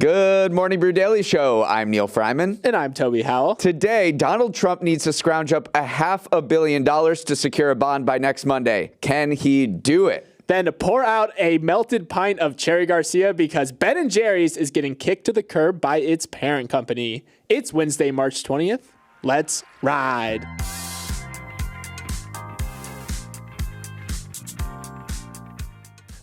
Good morning, Brew Daily Show. I'm Neal Freyman. And I'm Toby Howell. Today, Donald Trump needs to scrounge up $500 million to secure a bond by next Monday. Can he do it? Then pour out a melted pint of Cherry Garcia because Ben & Jerry's is getting kicked to the curb by its parent company. It's Wednesday, March 20th. Let's ride.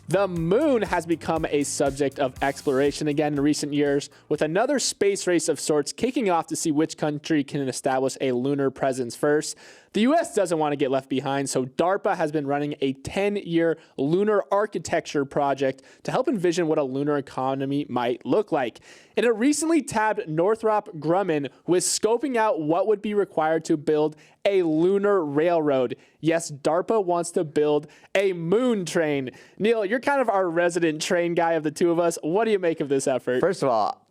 The moon has become a subject of exploration again in recent years, with another space race of sorts kicking off to see which country can establish a lunar presence first. The U.S. doesn't want to get left behind, so DARPA has been running a 10-year lunar architecture project to help envision what a lunar economy might look like. In a recently tabbed Northrop Grumman was scoping out what would be required to build a lunar railroad. Yes, DARPA wants to build a moon train. Neal, you're kind of our resident train guy of the two of us. What do you make of this effort? First of all,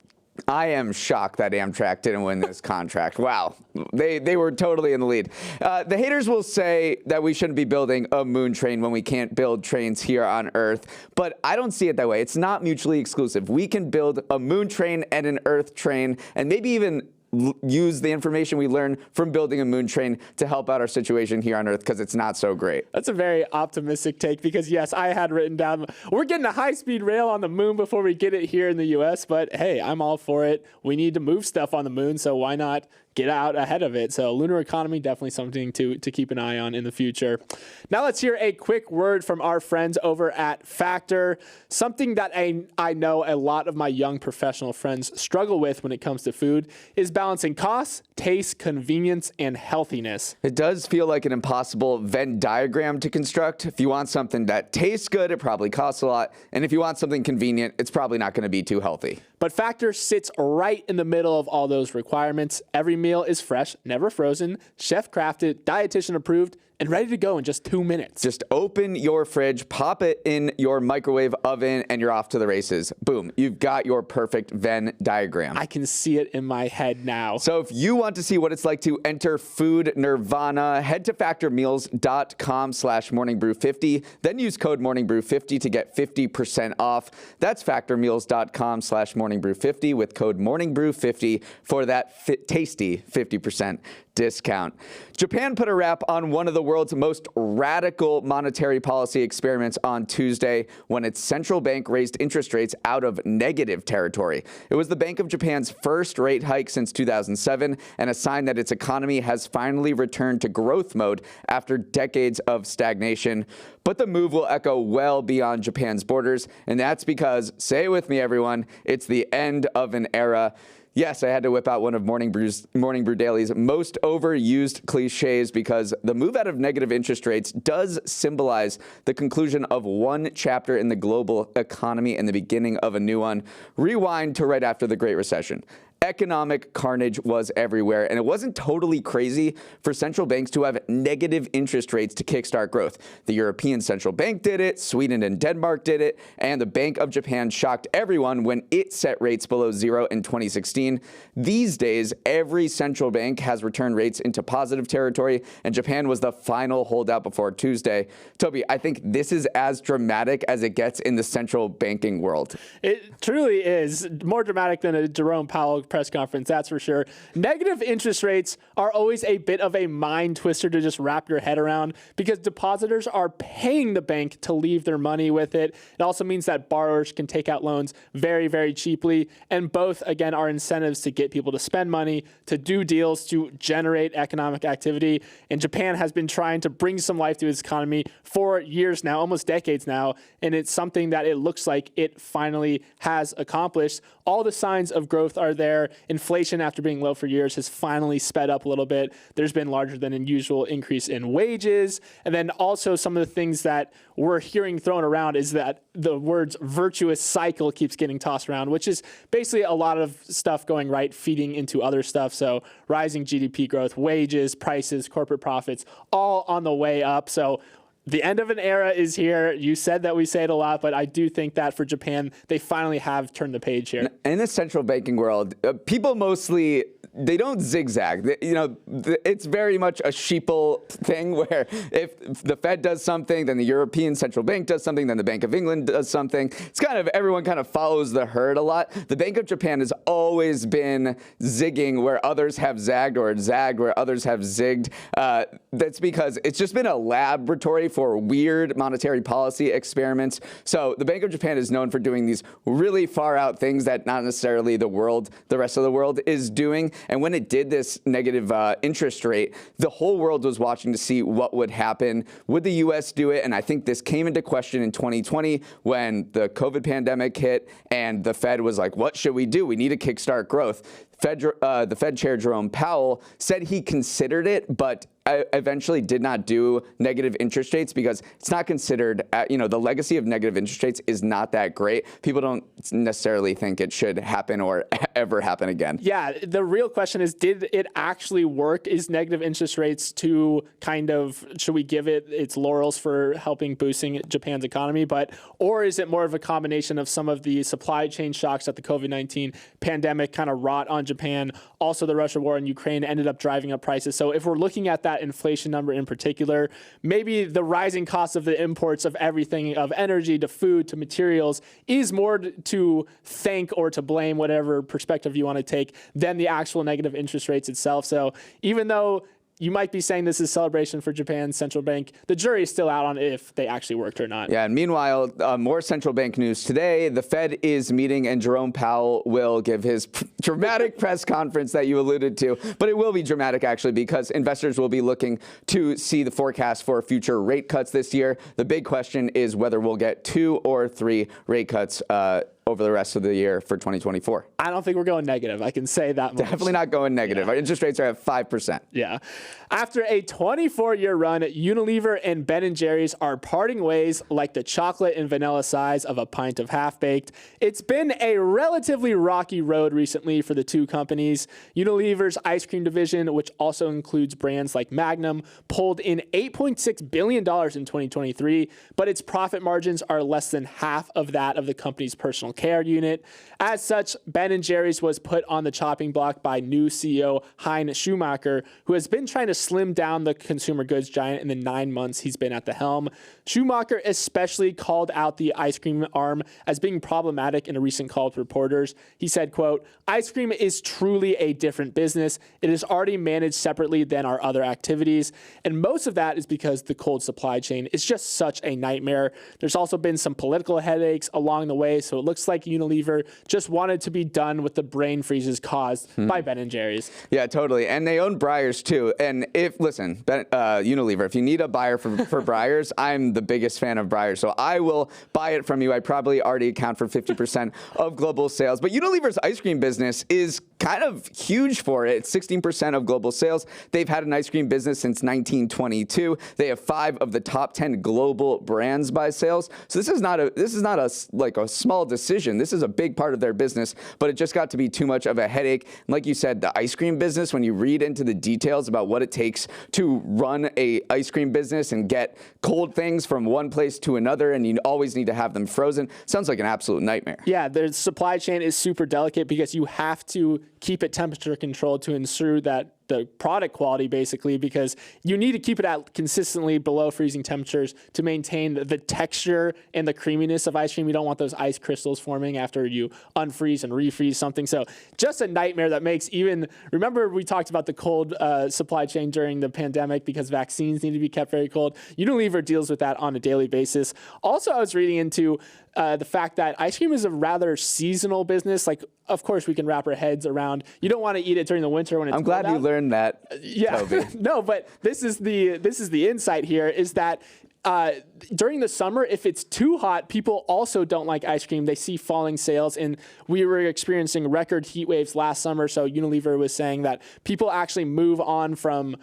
I am shocked that Amtrak didn't win this contract. Wow. They were totally in the lead. The haters will say that we shouldn't be building a moon train when we can't build trains here on Earth, but I don't see it that way. It's not mutually exclusive. We can build a moon train and an Earth train, and maybe even use the information we learn from building a moon train to help out our situation here on Earth, because it's not so great. That's a very optimistic take because, yes, I had written down, we're getting a high-speed rail on the moon before we get it here in the U.S., but hey, I'm all for it. We need to move stuff on the moon, so why not get out ahead of it? So lunar economy, definitely something to keep an eye on in the future. Now let's hear a quick word from our friends over at Factor. Something that I know a lot of my young professional friends struggle with when it comes to food is balancing cost, taste, convenience, and healthiness. It does feel like an impossible Venn diagram to construct. If you want something that tastes good, it probably costs a lot. And if you want something convenient, it's probably not going to be too healthy. But Factor sits right in the middle of all those requirements. Every meal is fresh, never frozen, chef-crafted, dietitian approved, and ready to go in just 2 minutes. Just open your fridge, pop it in your microwave oven, and you're off to the races. Boom, you've got your perfect Venn diagram. I can see it in my head now. So if you want to see what it's like to enter food nirvana, head to factormeals.com/morningbrew50. Then use code morningbrew50 to get 50% off. That's factormeals.com/morningbrew50 with code morningbrew50 for that tasty 50% discount. Japan put a wrap on one of the world's most radical monetary policy experiments on Tuesday when its central bank raised interest rates out of negative territory. It was the Bank of Japan's first rate hike since 2007 and a sign that its economy has finally returned to growth mode after decades of stagnation. But the move will echo well beyond Japan's borders, and that's because, say it with me everyone, it's the end of an era. Yes, I had to whip out one of Morning Brew Daily's most overused cliches because the move out of negative interest rates does symbolize the conclusion of one chapter in the global economy and the beginning of a new one. Rewind to right after the Great Recession. Economic carnage was everywhere, and it wasn't totally crazy for central banks to have negative interest rates to kickstart growth. The European Central Bank did it, Sweden and Denmark did it, and the Bank of Japan shocked everyone when it set rates below zero in 2016. These days, every central bank has returned rates into positive territory, and Japan was the final holdout before Tuesday. Toby, I think this is as dramatic as it gets in the central banking world. It truly is more dramatic than a Jerome Powell press conference, that's for sure. Negative interest rates are always a bit of a mind twister to just wrap your head around because depositors are paying the bank to leave their money with it. It also means that borrowers can take out loans very, very cheaply, and both, again, are incentives to get people to spend money, to do deals, to generate economic activity. And Japan has been trying to bring some life to its economy for years now, almost decades now, and it's something that it looks like it finally has accomplished. All the signs of growth are there. Inflation, after being low for years, has finally sped up a little bit. There's been larger than usual increase in wages. And then also some of the things that we're hearing thrown around is that the words virtuous cycle keeps getting tossed around, which is basically a lot of stuff going right, feeding into other stuff. So rising GDP growth, wages, prices, corporate profits, all on the way up. So the end of an era is here. You said that we say it a lot, but I do think that for Japan, they finally have turned the page here. In the central banking world, people mostly they don't zigzag. It's very much a sheeple thing where if the Fed does something, then the European Central Bank does something, then the Bank of England does something. It's kind of everyone kind of follows the herd a lot. The Bank of Japan has always been zigging where others have zagged, or zagged where others have zigged. That's because it's just been a laboratory for weird monetary policy experiments. So the Bank of Japan is known for doing these really far out things that not necessarily the rest of the world is doing. And when it did this negative interest rate, the whole world was watching to see what would happen. Would the U.S. do it? And I think this came into question in 2020 when the COVID pandemic hit and the Fed was like, what should we do? We need to kickstart growth. The Fed Chair Jerome Powell said he considered it, but eventually did not do negative interest rates because it's not considered, the legacy of negative interest rates is not that great. People don't necessarily think it should happen or ever happen again. Yeah, the real question is, did it actually work? Is negative interest rates to should we give it its laurels for helping boosting Japan's economy? Or is it more of a combination of some of the supply chain shocks that the COVID-19 pandemic kind of wrought on Japan? Also, the Russia war in Ukraine ended up driving up prices. So if we're looking at that inflation number in particular, maybe the rising cost of the imports of everything, of energy to food to materials, is more to thank or to blame, whatever perspective you want to take, than the actual negative interest rates itself. So even though you might be saying this is celebration for Japan's central bank, the jury is still out on if they actually worked or not. Yeah, and meanwhile, more central bank news today. The Fed is meeting and Jerome Powell will give his dramatic press conference that you alluded to. But it will be dramatic, actually, because investors will be looking to see the forecast for future rate cuts this year. The big question is whether we'll get 2 or 3 rate cuts over the rest of the year for 2024. I don't think we're going negative. I can say that much. Definitely not going negative. Yeah. Our interest rates are at 5%. Yeah. After a 24-year run, Unilever and Ben & Jerry's are parting ways like the chocolate and vanilla size of a pint of half-baked. It's been a relatively rocky road recently for the two companies. Unilever's ice cream division, which also includes brands like Magnum, pulled in $8.6 billion in 2023, but its profit margins are less than half of that of the company's personal care unit. As such, Ben & Jerry's was put on the chopping block by new CEO Hein Schumacher, who has been trying to slim down the consumer goods giant in the 9 months he's been at the helm. Schumacher especially called out the ice cream arm as being problematic in a recent call with reporters. He said, quote, "Ice cream is truly a different business. It is already managed separately than our other activities. And most of that is because the cold supply chain is just such a nightmare. There's also been some political headaches along the way, so it looks like Unilever just wanted to be done with the brain freezes caused by Ben & Jerry's." Yeah, totally. And they own Breyers too. And Unilever, if you need a buyer for Breyers, I'm the biggest fan of Breyers. So I will buy it from you. I probably already account for 50% of global sales. But Unilever's ice cream business is kind of huge for it. It's 16% of global sales. They've had an ice cream business since 1922. They have 5 of the top 10 global brands by sales. So this is not a small decision. This is a big part of their business, but it just got to be too much of a headache. And like you said, the ice cream business, when you read into the details about what it takes to run a ice cream business and get cold things from one place to another, and you always need to have them frozen, sounds like an absolute nightmare. Yeah, the supply chain is super delicate because you have to keep it temperature controlled to ensure that the product quality, basically, because you need to keep it at consistently below freezing temperatures to maintain the texture and the creaminess of ice cream. You don't want those ice crystals forming after you unfreeze and refreeze something. So just a nightmare that makes remember we talked about the cold supply chain during the pandemic because vaccines need to be kept very cold. Unilever deals with that on a daily basis. Also, I was reading into the fact that ice cream is a rather seasonal business. Like, of course, we can wrap our heads around, you don't want to eat it during the winter when it's I'm glad you learned that, yeah. Toby. No, but this is the insight here, is that during the summer, if it's too hot, people also don't like ice cream. They see falling sales, and we were experiencing record heat waves last summer. So Unilever was saying that people actually move on from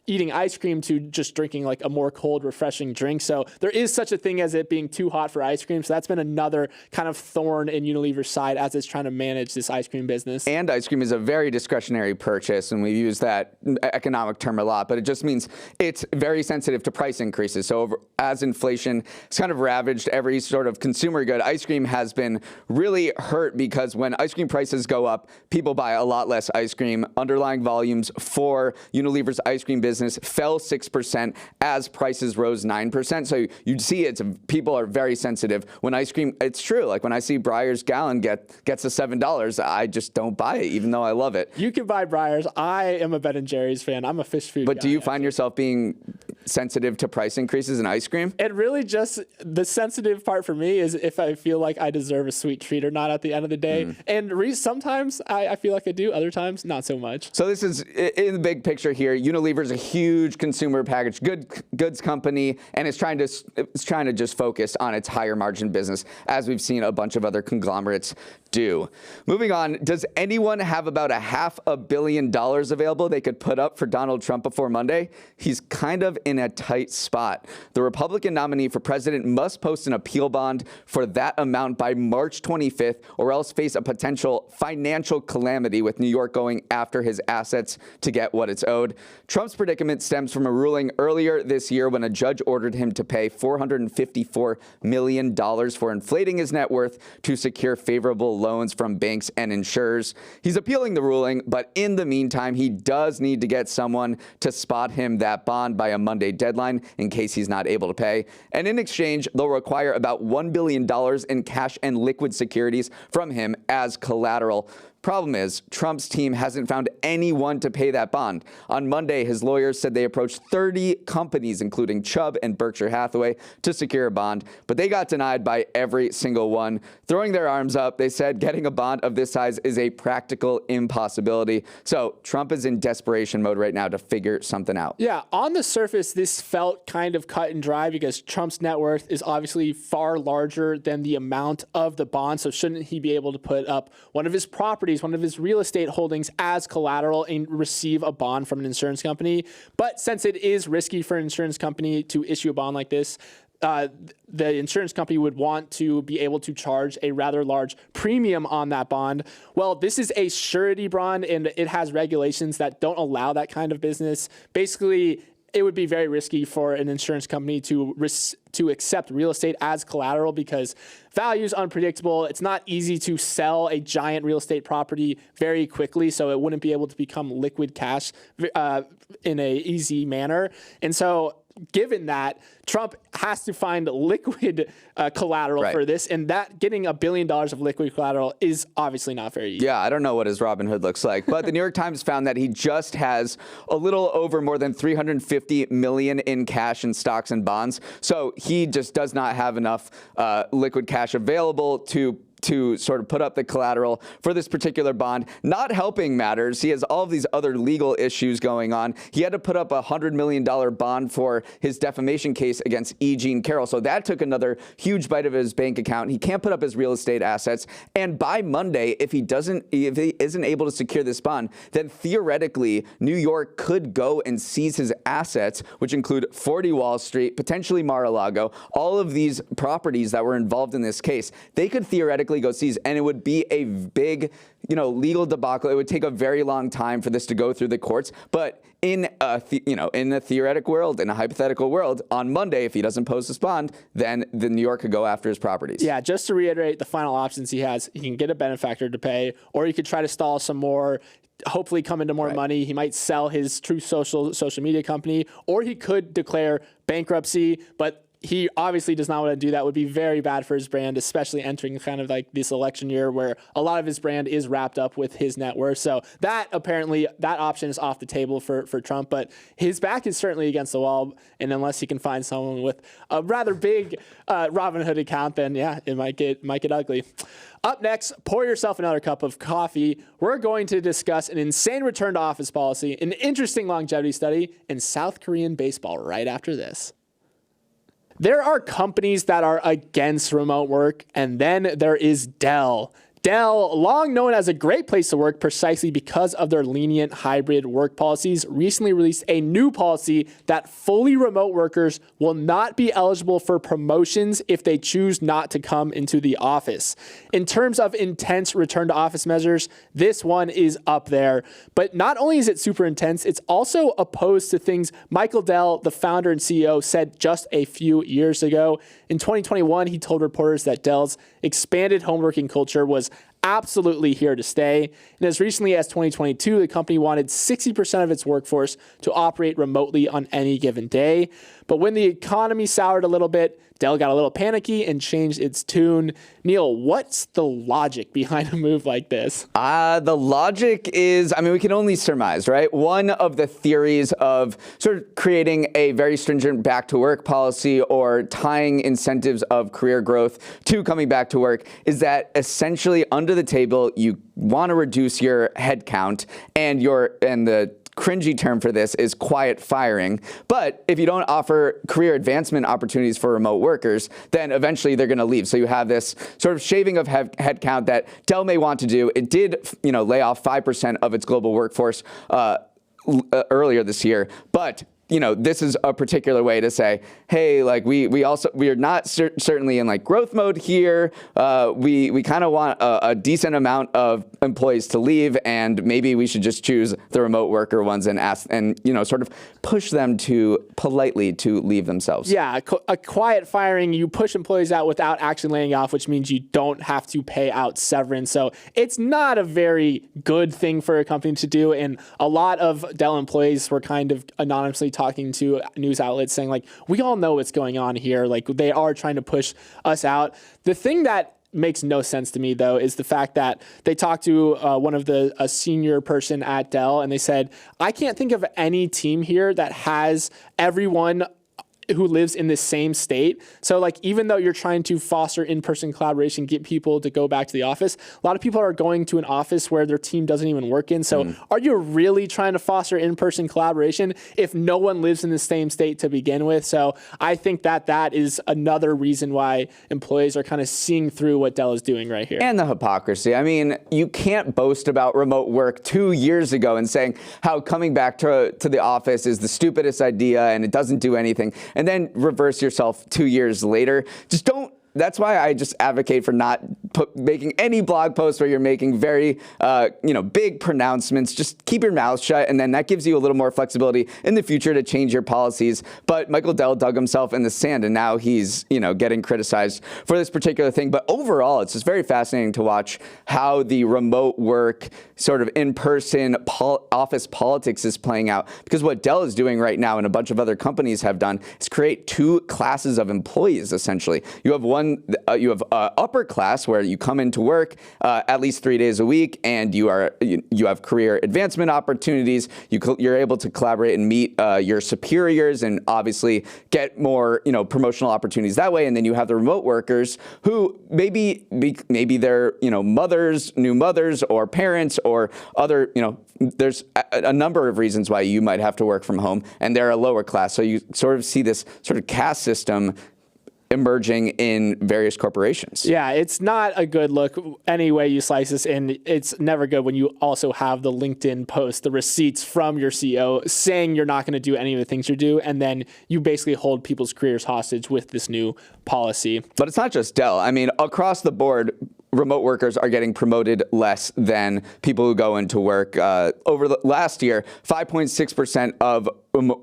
eating ice cream to just drinking like a more cold, refreshing drink. So there is such a thing as it being too hot for ice cream. So that's been another kind of thorn in Unilever's side as it's trying to manage this ice cream business. And ice cream is a very discretionary purchase, and we use that economic term a lot, but it just means it's very sensitive to price increases. So as inflation has kind of ravaged every sort of consumer good, ice cream has been really hurt because when ice cream prices go up, people buy a lot less ice cream. Underlying volumes for Unilever's ice cream business fell 6% as prices rose 9%. So you'd see people are very sensitive when ice cream. It's true. Like when I see Breyer's gallon gets to $7, I just don't buy it, even though I love it. You can buy Breyer's. I am a Ben and Jerry's fan. I'm a fish food guy. But do you find yourself being sensitive to price increases in ice cream? It really just, the sensitive part for me is if I feel like I deserve a sweet treat or not at the end of the day. And sometimes I feel like I do, other times not so much. So this is, in the big picture here, Unilever's a huge consumer packaged goods company, and it's trying to just focus on its higher margin business, as we've seen a bunch of other conglomerates do. Moving on, does anyone have about $500 million available they could put up for Donald Trump before Monday? He's kind of in a tight spot. The Republican nominee for president must post an appeal bond for that amount by March 25th, or else face a potential financial calamity, with New York going after his assets to get what it's owed. Trump's predicament stems from a ruling earlier this year when a judge ordered him to pay $454 million for inflating his net worth to secure favorable loans from banks and insurers. He's appealing the ruling, but in the meantime, he does need to get someone to spot him that bond by a Monday deadline in case he's not able to pay. And in exchange, they'll require about $1 billion in cash and liquid securities from him as collateral. Problem is, Trump's team hasn't found anyone to pay that bond. On Monday, his lawyers said they approached 30 companies, including Chubb and Berkshire Hathaway, to secure a bond, but they got denied by every single one. Throwing their arms up, they said getting a bond of this size is a practical impossibility. So Trump is in desperation mode right now to figure something out. Yeah, on the surface, this felt kind of cut and dry because Trump's net worth is obviously far larger than the amount of the bond. So shouldn't he be able to put up one of his properties, one of his real estate holdings as collateral and receive a bond from an insurance company? But since it is risky for an insurance company to issue a bond like this, the insurance company would want to be able to charge a rather large premium on that bond. Well, this is a surety bond, and it has regulations that don't allow that kind of business. Basically, it would be very risky for an insurance company to accept real estate as collateral because value is unpredictable. It's not easy to sell a giant real estate property very quickly, so it wouldn't be able to become liquid cash in a easy manner. And so given that, Trump has to find liquid collateral for this, and that getting $1 billion of liquid collateral is obviously not very easy. Yeah, I don't know what his Robin Hood looks like, but the New York Times found that he just has a little over more than $350 million in cash and stocks and bonds. So he just does not have enough liquid cash available to sort of put up the collateral for this particular bond. Not helping matters, he has all of these other legal issues going on. He had to put up a $100 million bond for his defamation case against E. Jean Carroll. So that took another huge bite of his bank account. He can't put up his real estate assets. And by Monday, if he isn't able to secure this bond, then theoretically, New York could go and seize his assets, which include 40 Wall Street, potentially Mar-a-Lago, all of these properties that were involved in this case. They could theoretically go seize, and it would be a big, legal debacle. It would take a very long time for this to go through the courts. But in a theoretic world, in a hypothetical world, on Monday, if he doesn't post this bond, then the New York could go after his properties. Yeah, just to reiterate the final options he has, he can get a benefactor to pay, or he could try to stall some more, hopefully come into more money. He might sell his Truth social media company, or he could declare bankruptcy, but he obviously does not want to do that. It would be very bad for his brand, especially entering kind of like this election year where a lot of his brand is wrapped up with his net worth. So that option is off the table for Trump, but his back is certainly against the wall. And unless he can find someone with a rather big Robinhood account, then yeah, it might get ugly. Up next, pour yourself another cup of coffee. We're going to discuss an insane return to office policy, an interesting longevity study, and South Korean baseball right after this. There are companies that are against remote work, and then there is Dell. Dell, long known as a great place to work precisely because of their lenient hybrid work policies, recently released a new policy that fully remote workers will not be eligible for promotions if they choose not to come into the office. In terms of intense return to office measures, this one is up there. But not only is it super intense, it's also opposed to things Michael Dell, the founder and CEO, said just a few years ago. In 2021, he told reporters that Dell's expanded home working culture was absolutely here to stay. And as recently as 2022, the company wanted 60% of its workforce to operate remotely on any given day. But when the economy soured a little bit, Dell got a little panicky and changed its tune. Neal, what's the logic behind a move like this? The logic is, we can only surmise, right? One of the theories of sort of creating a very stringent back to work policy or tying incentives of career growth to coming back to work is that essentially under the table, you want to reduce your headcount and the cringy term for this is quiet firing. But if you don't offer career advancement opportunities for remote workers, then eventually they're going to leave. So you have this sort of shaving of headcount that Dell may want to do. It did, lay off 5% of its global workforce earlier this year, but this is a particular way to say, hey, like we are not certainly in like growth mode here. We kind of want a decent amount of employees to leave, and maybe we should just choose the remote worker ones and ask and sort of push them to politely to leave themselves. Yeah, a quiet firing, you push employees out without actually laying off, which means you don't have to pay out severance. So it's not a very good thing for a company to do. And a lot of Dell employees were kind of anonymously talking to news outlets saying, like, we all know what's going on here. Like, they are trying to push us out. The thing that makes no sense to me, though, is the fact that they talked to a senior person at Dell, and they said, I can't think of any team here that has everyone who lives in the same state. So like, even though you're trying to foster in-person collaboration, get people to go back to the office, a lot of people are going to an office where their team doesn't even work in. So are you really trying to foster in-person collaboration if no one lives in the same state to begin with? So I think that is another reason why employees are kind of seeing through what Dell is doing right here. And the hypocrisy. You can't boast about remote work 2 years ago and saying how coming back to the office is the stupidest idea and it doesn't do anything, and then reverse yourself 2 years later. Just don't. That's why I just advocate for not making any blog posts where you're making very, big pronouncements. Just keep your mouth shut, and then that gives you a little more flexibility in the future to change your policies. But Michael Dell dug himself in the sand, and now he's, getting criticized for this particular thing. But overall, it's just very fascinating to watch how the remote work, sort of in-person office politics is playing out. Because what Dell is doing right now, and a bunch of other companies have done, is create two classes of employees, essentially. You have upper class, where you come into work at least 3 days a week, and you have career advancement opportunities. You're able to collaborate and meet your superiors, and obviously get more promotional opportunities that way. And then you have the remote workers who maybe they're new mothers or parents or other there's a number of reasons why you might have to work from home, and they're a lower class. So you sort of see this sort of caste system emerging in various corporations. Yeah, it's not a good look any way you slice this, and it's never good when you also have the LinkedIn post, the receipts from your CEO saying you're not going to do any of the things you do, and then you basically hold people's careers hostage with this new policy. But it's not just Dell. Across the board, remote workers are getting promoted less than people who go into work. Over the last year, 5.6%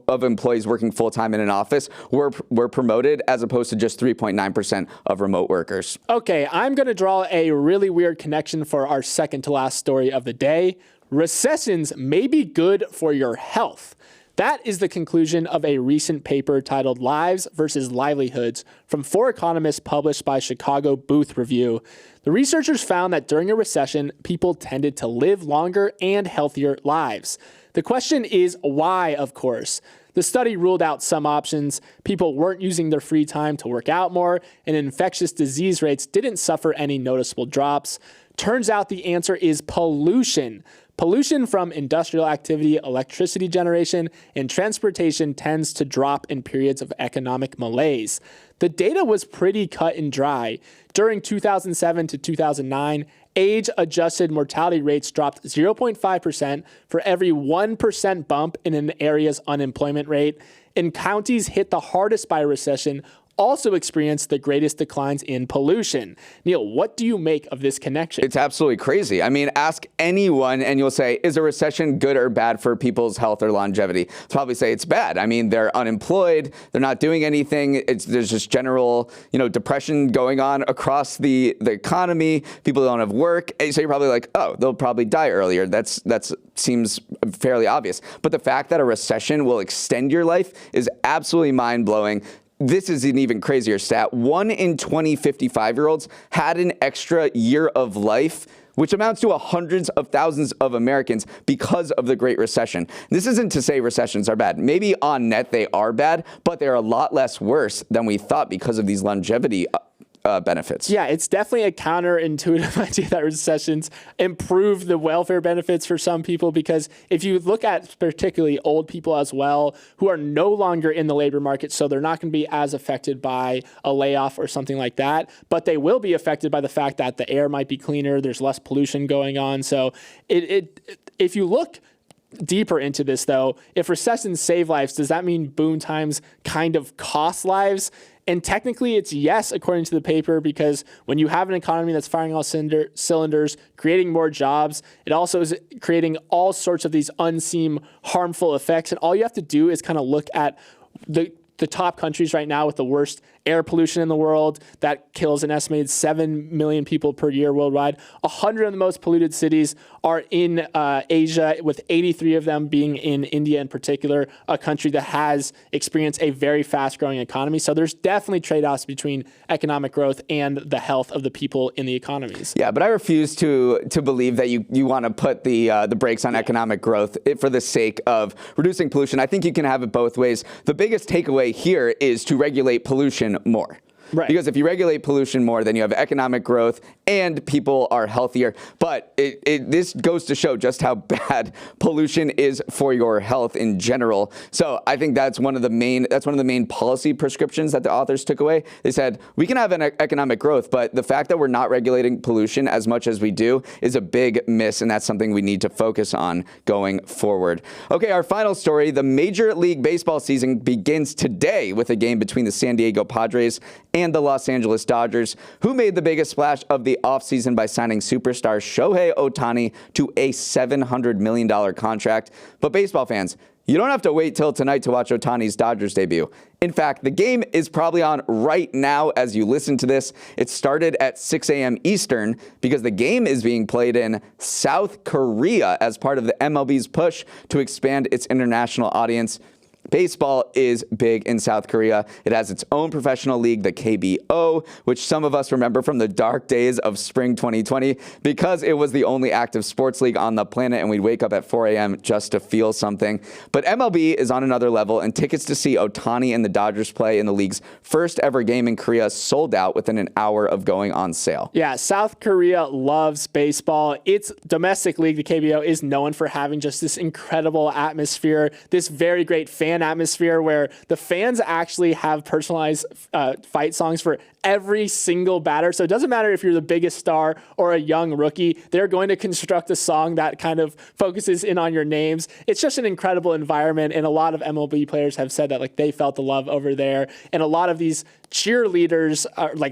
of employees working full-time in an office were promoted, as opposed to just 3.9% of remote workers. Okay, I'm going to draw a really weird connection for our second to last story of the day. Recessions may be good for your health. That is the conclusion of a recent paper titled Lives versus Livelihoods from 4 economists published by Chicago Booth Review. The researchers found that during a recession, people tended to live longer and healthier lives. The question is why, of course. The study ruled out some options. People weren't using their free time to work out more, and infectious disease rates didn't suffer any noticeable drops. Turns out the answer is pollution. Pollution from industrial activity, electricity generation, and transportation tends to drop in periods of economic malaise. The data was pretty cut and dry. During 2007 to 2009, age-adjusted mortality rates dropped 0.5% for every 1% bump in an area's unemployment rate. And counties hit the hardest by a recession also experienced the greatest declines in pollution. Neal, what do you make of this connection? It's absolutely crazy. I mean, ask anyone and you'll say, is a recession good or bad for people's health or longevity? They'll probably say it's bad. I mean, they're unemployed, they're not doing anything. There's just general, depression going on across the economy. People don't have work. So you're probably like, oh, they'll probably die earlier. That seems fairly obvious. But the fact that a recession will extend your life is absolutely mind-blowing. This is an even crazier stat. 1 in 20 55-year-olds had an extra year of life, which amounts to hundreds of thousands of Americans because of the Great Recession. This isn't to say recessions are bad. Maybe on net they are bad, but they're a lot less worse than we thought because of these longevity benefits. Yeah, it's definitely a counterintuitive idea that recessions improve the welfare benefits for some people, because if you look at particularly old people as well who are no longer in the labor market, so they're not going to be as affected by a layoff or something like that, but they will be affected by the fact that the air might be cleaner, there's less pollution going on. So if you look deeper into this, though, if recessions save lives, does that mean boom times kind of cost lives? And technically it's yes, according to the paper, because when you have an economy that's firing all cylinders, creating more jobs, it also is creating all sorts of these unseen harmful effects. And all you have to do is kind of look at the top countries right now with the worst air pollution in the world that kills an estimated 7 million people per year worldwide. 100 of the most polluted cities are in Asia, with 83 of them being in India in particular, a country that has experienced a very fast-growing economy. So there's definitely trade-offs between economic growth and the health of the people in the economies. Yeah, but I refuse to believe that you want to put the brakes on economic growth for the sake of reducing pollution. I think you can have it both ways. The biggest takeaway here is to regulate pollution more. Right. Because if you regulate pollution more, then you have economic growth and people are healthier. But this goes to show just how bad pollution is for your health in general. So I think that's one of the main policy prescriptions that the authors took away. They said we can have an economic growth, but the fact that we're not regulating pollution as much as we do is a big miss, and that's something we need to focus on going forward. Okay, our final story: the Major League Baseball season begins today with a game between the San Diego Padres and the Los Angeles Dodgers, who made the biggest splash of the offseason by signing superstar Shohei Ohtani to a $700 million contract. But baseball fans, you don't have to wait till tonight to watch Ohtani's Dodgers debut. In fact, the game is probably on right now as you listen to this. It started at 6 a.m. Eastern because the game is being played in South Korea as part of the MLB's push to expand its international audience. Baseball is big in South Korea. It has its own professional league, the KBO, which some of us remember from the dark days of spring 2020 because it was the only active sports league on the planet, and we'd wake up at 4 a.m. just to feel something. But MLB is on another level, and tickets to see Ohtani and the Dodgers play in the league's first ever game in Korea sold out within an hour of going on sale. Yeah, South Korea loves baseball. Its domestic league, the KBO, is known for having just this incredible atmosphere, this very great fan atmosphere where the fans actually have personalized fight songs for every single batter. So it doesn't matter if you're the biggest star or a young rookie, they're going to construct a song that kind of focuses in on your names. It's just an incredible environment, and a lot of MLB players have said that they felt the love over there. And a lot of these cheerleaders,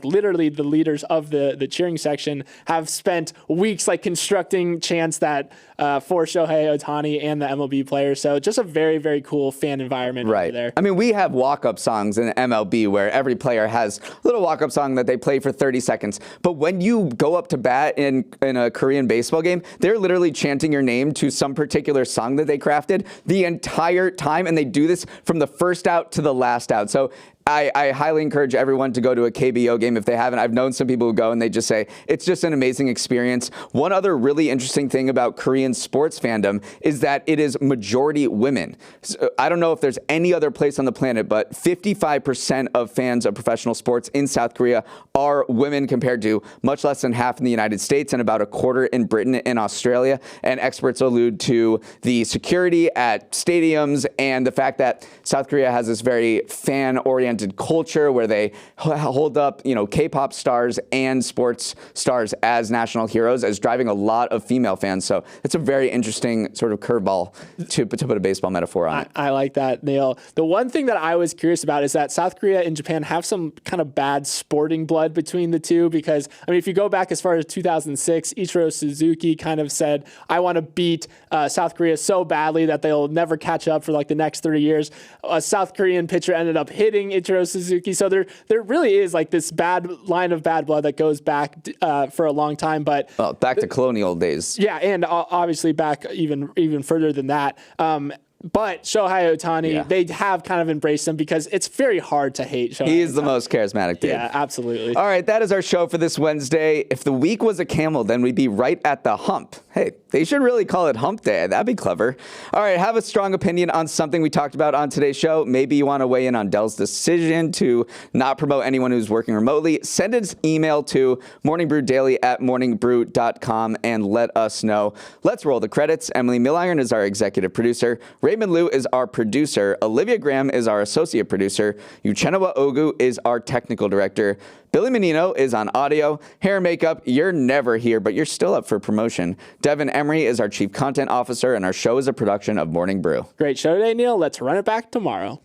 literally the leaders of the cheering section, have spent weeks constructing chants that for Shohei Ohtani and the MLB players. So just a very, very cool fan environment over there. I mean, we have walk-up songs in MLB where every player has a little walk-up song that they play for 30 seconds. But when you go up to bat in a Korean baseball game, they're literally chanting your name to some particular song that they crafted the entire time. And they do this from the first out to the last out. So I highly encourage everyone to go to a KBO game if they haven't. I've known some people who go and they just say it's just an amazing experience. One other really interesting thing about Korean sports fandom is that it is majority women. So I don't know if there's any other place on the planet, but 55% of fans of professional sports in South Korea are women compared to much less than half in the United States and about a quarter in Britain and Australia. And experts allude to the security at stadiums and the fact that South Korea has this very fan-oriented fan-oriented culture where they hold up, K-pop stars and sports stars as national heroes, as driving a lot of female fans. So it's a very interesting sort of curveball to put a baseball metaphor on it. I like that, Neal. The one thing that I was curious about is that South Korea and Japan have some kind of bad sporting blood between the two, because, if you go back as far as 2006, Ichiro Suzuki kind of said, I want to beat South Korea so badly that they'll never catch up for like the next 30 years. A South Korean pitcher ended up hitting Ichiro Suzuki. So there really is like this bad line of bad blood that goes back for a long time. But back to colonial days. Yeah, and obviously back even further than that. But Shohei Ohtani, they have kind of embraced him because it's very hard to hate Shohei. He is the most charismatic dude. Yeah, absolutely. All right, that is our show for this Wednesday. If the week was a camel, then we'd be right at the hump. Hey, they should really call it hump day. That'd be clever. All right, have a strong opinion on something we talked about on today's show. Maybe you want to weigh in on Dell's decision to not promote anyone who's working remotely. Send an email to morningbrew@morningbrew.com and let us know. Let's roll the credits. Emily Milliron is our executive producer. Raymond Liu is our producer. Olivia Graham is our associate producer. Uchenna Ogu is our technical director. Billy Menino is on audio. Hair and makeup, you're never here, but you're still up for promotion. Devin Emery is our chief content officer, and our show is a production of Morning Brew. Great show today, Neal. Let's run it back tomorrow.